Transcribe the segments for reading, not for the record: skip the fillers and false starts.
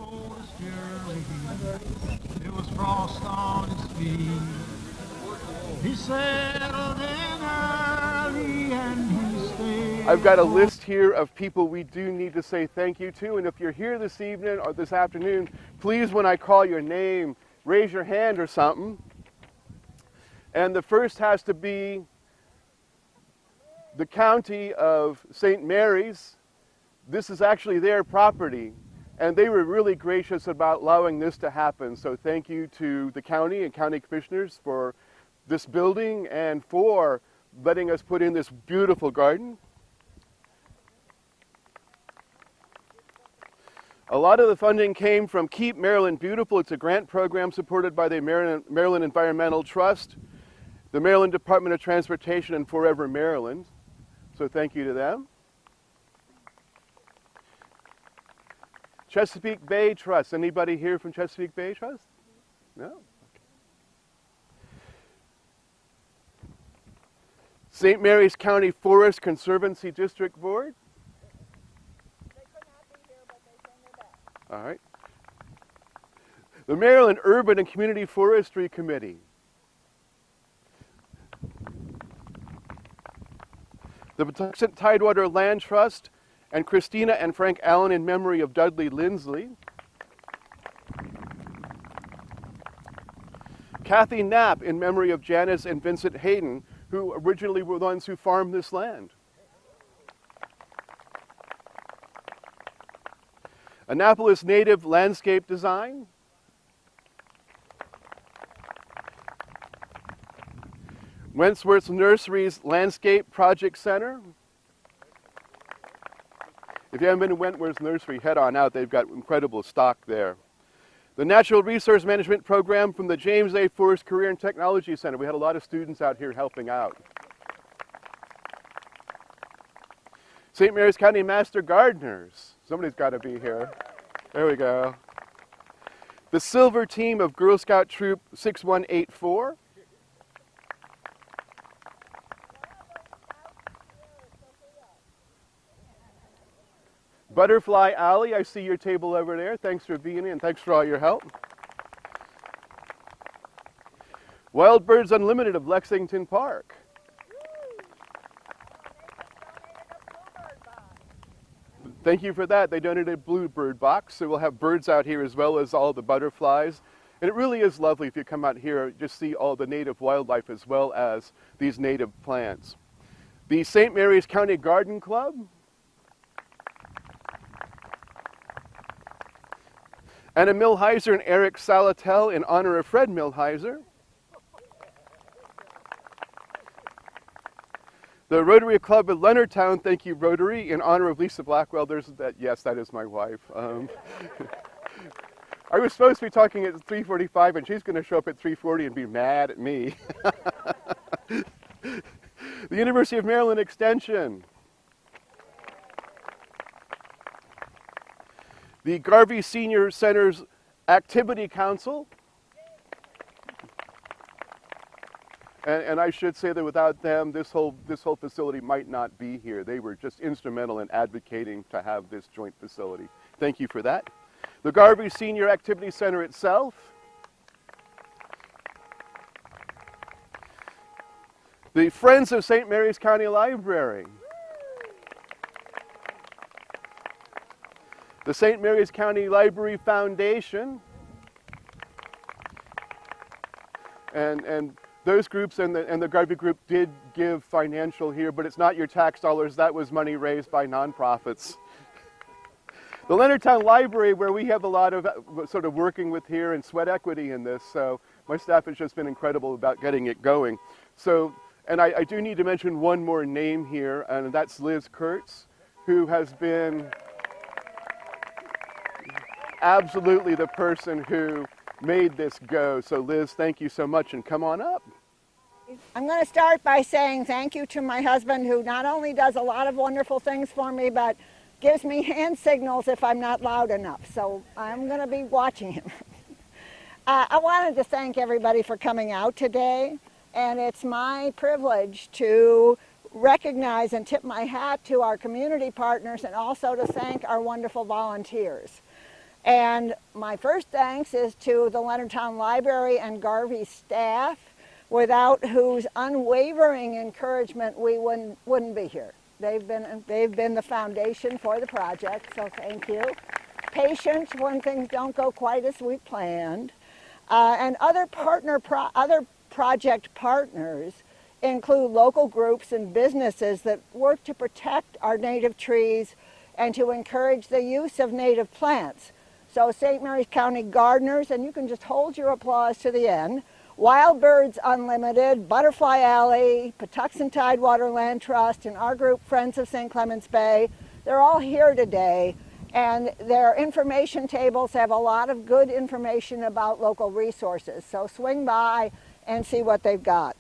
coldest journey, there was frost on his feet. He settled in early and he stayed. I've got a list here of people we do need to say thank you to, and if you're here this evening or this afternoon, please, when I call your name, raise your hand or something. And the first has to be the County of St. Mary's. This is actually their property, and they were really gracious about allowing this to happen. So thank you to the county and county commissioners for this building and for letting us put in this beautiful garden. A lot of the funding came from Keep Maryland Beautiful. It's a grant program supported by the Maryland Environmental Trust, the Maryland Department of Transportation, and Forever Maryland. So thank you to them. Chesapeake Bay Trust. Anybody here from Chesapeake Bay Trust? No? Okay. St. Mary's County Forest Conservancy District Board. All right. The Maryland Urban and Community Forestry Committee. The Patuxent Tidewater Land Trust, and Christina and Frank Allen in memory of Dudley Lindsley. Kathy Knapp in memory of Janice and Vincent Hayden, who originally were the ones who farmed this land. Annapolis Native Landscape Design. Wentworth Nursery's Landscape Project Center. If you haven't been to Wentworth Nursery, head on out. They've got incredible stock there. The Natural Resource Management Program from the James A. Forrest Career and Technology Center. We had a lot of students out here helping out. St. Mary's County Master Gardeners. Somebody's got to be here. There we go. The Silver Team of Girl Scout Troop 6184. Butterfly Alley, I see your table over there. Thanks for being in and thanks for all your help. Wild Birds Unlimited of Lexington Park. Thank you for that. They donated a bluebird box, so we'll have birds out here as well as all the butterflies. And it really is lovely if you come out here, just see all the native wildlife as well as these native plants. The St. Mary's County Garden Club. Anna Milheiser and Eric Salatel in honor of Fred Milheiser. The Rotary Club of Leonardtown, thank you Rotary, in honor of Lisa Blackwell. There's that, yes, that is my wife. I was supposed to be talking at 3:45 and she's going to show up at 3:40 and be mad at me. The University of Maryland Extension. The Garvey Senior Center's Activity Council. And I should say that without them, this whole facility might not be here. They were just instrumental in advocating to have this joint facility. Thank you for that. The Garvey Senior Activity Center itself. The Friends of St. Mary's County Library. The St. Mary's County Library Foundation. And those groups and the Garvey group did give financial here, but it's not your tax dollars. That was money raised by nonprofits. The Leonardtown Library, where we have a lot of sort of working with here and sweat equity in this, so my staff has just been incredible about getting it going. So, and I do need to mention one more name here, and that's Liz Kurtz, who has been absolutely the person who made this go. So Liz, thank you so much, and come on up. I'm going to start by saying thank you to my husband, who not only does a lot of wonderful things for me, but gives me hand signals if I'm not loud enough. So I'm going to be watching him. I wanted to thank everybody for coming out today, and it's my privilege to recognize and tip my hat to our community partners and also to thank our wonderful volunteers. And my first thanks is to the Leonardtown Library and Garvey staff, without whose unwavering encouragement we wouldn't be here. They've been the foundation for the project, so thank you. Patience when things don't go quite as we planned. And other project partners include local groups and businesses that work to protect our native trees and to encourage the use of native plants. So St. Mary's County Gardeners, and you can just hold your applause to the end, Wild Birds Unlimited, Butterfly Alley, Patuxent Tidewater Land Trust, and our group Friends of St. Clements Bay, they're all here today, and their information tables have a lot of good information about local resources. So swing by and see what they've got.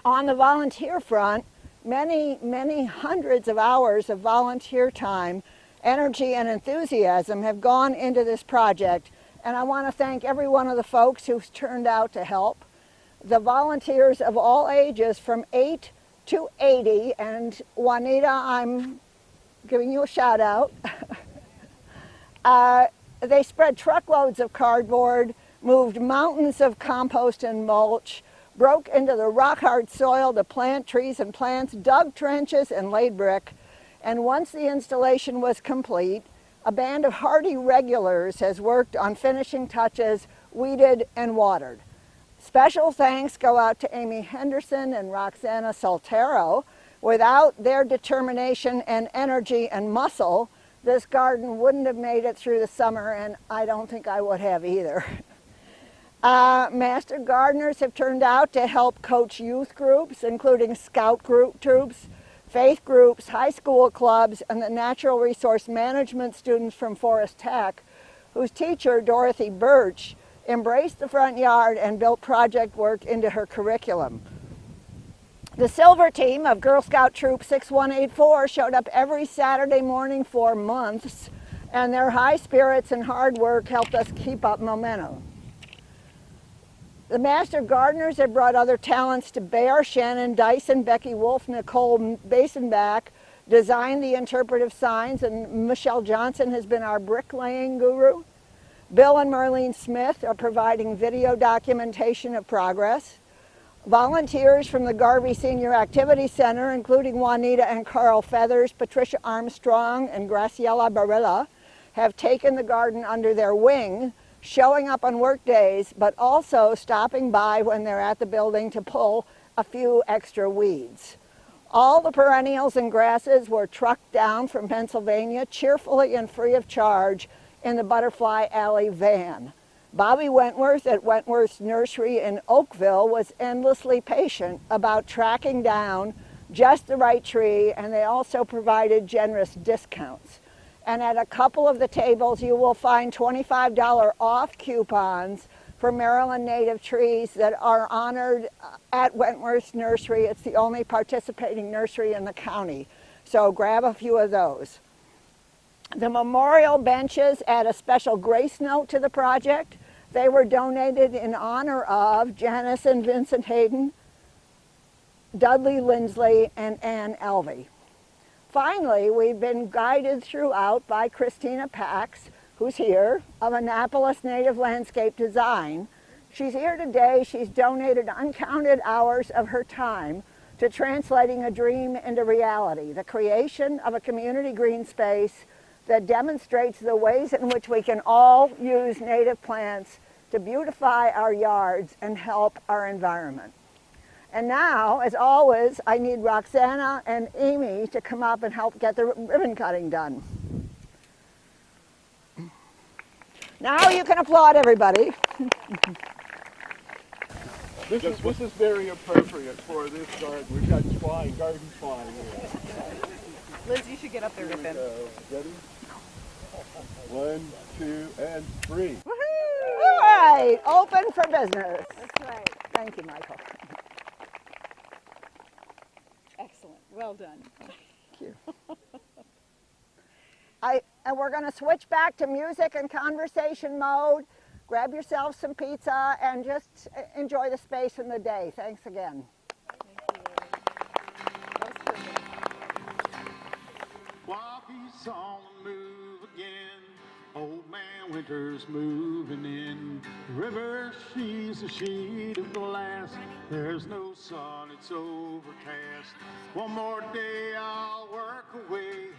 On the volunteer front, many hundreds of hours of volunteer time, energy, and enthusiasm have gone into this project, and I want to thank every one of the folks who's turned out to help. The volunteers of all ages from 8 to 80, and Juanita, I'm giving you a shout out. They spread truckloads of cardboard, moved mountains of compost and mulch, broke into the rock-hard soil to plant trees and plants, dug trenches and laid brick. And once the installation was complete, a band of hardy regulars has worked on finishing touches, weeded and watered. Special thanks go out to Amy Henderson and Roxana Soltero. Without their determination and energy and muscle, this garden wouldn't have made it through the summer, and I don't think I would have either. Master gardeners have turned out to help coach youth groups, including scout group troops, faith groups, high school clubs, and the natural resource management students from Forest Tech, whose teacher, Dorothy Birch, embraced the front yard and built project work into her curriculum. The Silver Team of Girl Scout Troop 6184 showed up every Saturday morning for months, and their high spirits and hard work helped us keep up momentum. The Master Gardeners have brought other talents to bear. Shannon Dyson, Becky Wolf, Nicole Basenbach designed the interpretive signs, and Michelle Johnson has been our bricklaying guru. Bill and Marlene Smith are providing video documentation of progress. Volunteers from the Garvey Senior Activity Center, including Juanita and Carl Feathers, Patricia Armstrong, and Graciela Barilla, have taken the garden under their wing, showing up on work days, but also stopping by when they're at the building to pull a few extra weeds. All the perennials and grasses were trucked down from Pennsylvania cheerfully and free of charge in the Butterfly Alley van. Bobby Wentworth at Wentworth's Nursery in Oakville was endlessly patient about tracking down just the right tree, and they also provided generous discounts. And at a couple of the tables, you will find $25 off coupons for Maryland native trees that are honored at Wentworth's Nursery. It's the only participating nursery in the county, so grab a few of those. The memorial benches add a special grace note to the project. They were donated in honor of Janice and Vincent Hayden, Dudley Lindsley, and Ann Elvey. Finally, we've been guided throughout by Christina Pax, who's here, of Annapolis Native Landscape Design. She's here today. She's donated uncounted hours of her time to translating a dream into reality, the creation of a community green space that demonstrates the ways in which we can all use native plants to beautify our yards and help our environment. And now, as always, I need Roxana and Amy to come up and help get the ribbon cutting done. Now you can applaud everybody. This is very appropriate for this garden. We've got twine, garden twine here. Liz, you should get up there with them. Ready? 1, 2, and 3. Woohoo! All right, open for business. That's right. Thank you, Michael. Excellent. Well done. Thank you. And we're going to switch back to music and conversation mode. Grab yourself some pizza and just enjoy the space and the day. Thanks again. While he's on the move again, old man winter's moving in. The river, she's a sheet of glass. There's no sun, it's overcast. One more day I'll work away,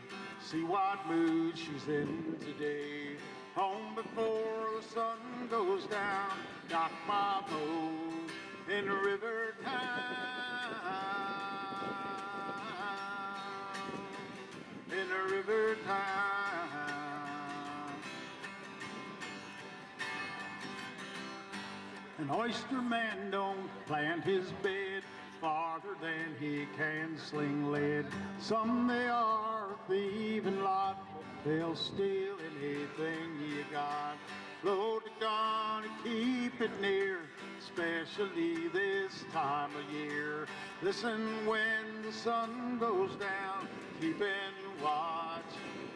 see what mood she's in today. Home before the sun goes down, dock my boat in the river town, in the river town. An oyster man don't plant his bed farther than he can sling lead. Some they are a thieving lot, they'll steal anything you got. Load the gun and keep it near, especially this time of year. Listen when the sun goes down, keeping watch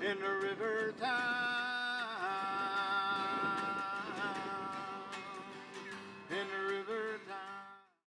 in the river town,